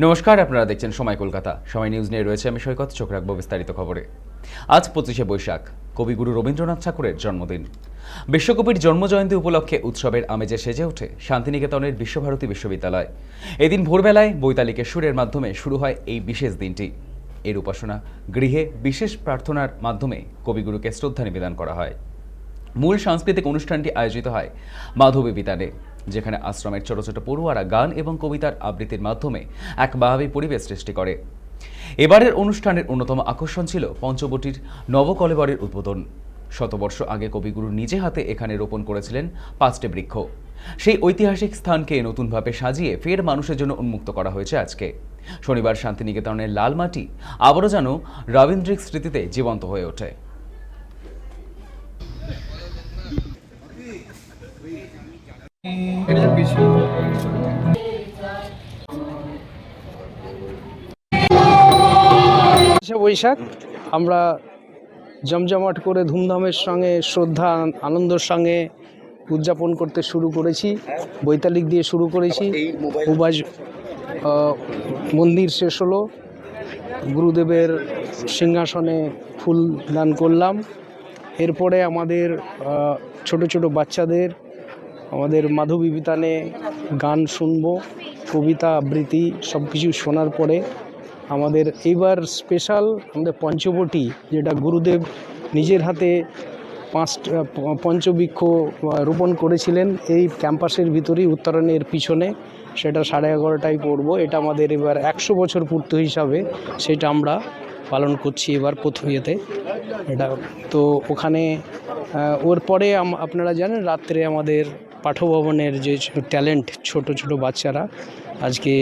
নমস্কার, আপনারা দেখছেন সময় কলকাতা। সময় নিউজ নিয়ে রয়েছে আমি সৈকত। চোখ রাখবো বিস্তারিত খবরে। আজ 25শে বৈশাখ, কবিগুরু রবীন্দ্রনাথ ঠাকুরের জন্মদিন। বিশ্বকবির জন্মজয়ন্তী উপলক্ষে উৎসবের আমেজে সেজে ওঠে শান্তিনিকেতনের বিশ্বভারতী বিশ্ববিদ্যালয়। এদিন ভোরবেলায় বৈতালিকের সুরের মাধ্যমে শুরু হয় এই বিশেষ দিনটি। এর উপাসনা গৃহে বিশেষ প্রার্থনার মাধ্যমে কবিগুরুকে শ্রদ্ধা নিবেদন করা হয়। মূল সাংস্কৃতিক অনুষ্ঠানটি আয়োজিত হয় মাধবী বিতানে, যেখানে আশ্রমের ছোট ছোট পড়ুয়ারা গান এবং কবিতার আবৃত্তির মাধ্যমে এক বাহাবী পরিবেশ সৃষ্টি করে। এবারের অনুষ্ঠানের অন্যতম আকর্ষণ ছিল পঞ্চবটির নবকলেবরের উদ্বোধন। শতবর্ষ আগে কবিগুরু নিজে হাতে এখানে রোপণ করেছিলেন 5টি বৃক্ষ। সেই ঐতিহাসিক স্থানকে নতুনভাবে সাজিয়ে ফের মানুষের জন্য উন্মুক্ত করা হয়েছে আজকে। শনিবার শান্তিনিকেতনের লাল মাটি আবারও যেন রবীন্দ্রিক স্মৃতিতে জীবন্ত হয়ে ওঠে। বৈশাখ আমরা জমজমাট করে ধুমধামের সঙ্গে শ্রদ্ধা আনন্দের সঙ্গে উদযাপন করতে শুরু করেছি। বৈতালিক দিয়ে শুরু করেছি, উবাজ মন্দির শেষ হলো, গুরুদেবের সিংহাসনে ফুল দান করলাম। এরপরে আমাদের ছোট ছোট বাচ্চাদের আমাদের মাধবী বিতানে গান শুনবো, কবিতা আবৃত্তি সব কিছু শোনার পরে আমাদের এইবার স্পেশাল আমাদের পঞ্চবটি, যেটা গুরুদেব নিজের হাতে 5টা পঞ্চবৃক্ষ রোপণ করেছিলেন এই ক্যাম্পাসের ভিতরেই উত্তরণের পিছনে, সেটা 11:30টায় পড়বো। এটা আমাদের এবার 100 বছর পূর্তি হিসাবে সেটা আমরা পালন করছি এবার প্রথম ইয়েতে। এটা তো ওখানে ওর পরে আপনারা জানেন রাত্রে আমাদের পাঠভবনের যে ট্যালেন্ট ছোট ছোট বাচ্চারা আজকে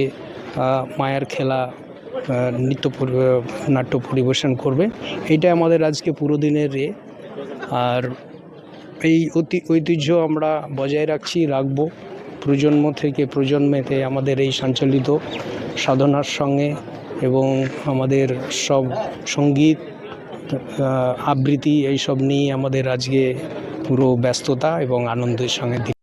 মায়ের খেলা নাট্য পরিবেশন করবে। এইটা আমাদের আজকে পুরো দিনের আর এই ঐতিহ্য আমরা বজায় রাখবো প্রজন্ম থেকে প্রজন্মেতে আমাদের এই সঞ্চালিত সাধনার সঙ্গে, এবং আমাদের সব সঙ্গীত আবৃত্তি এইসব নিয়ে আমাদের আজকে পুরো ব্যস্ততা এবং আনন্দের সঙ্গে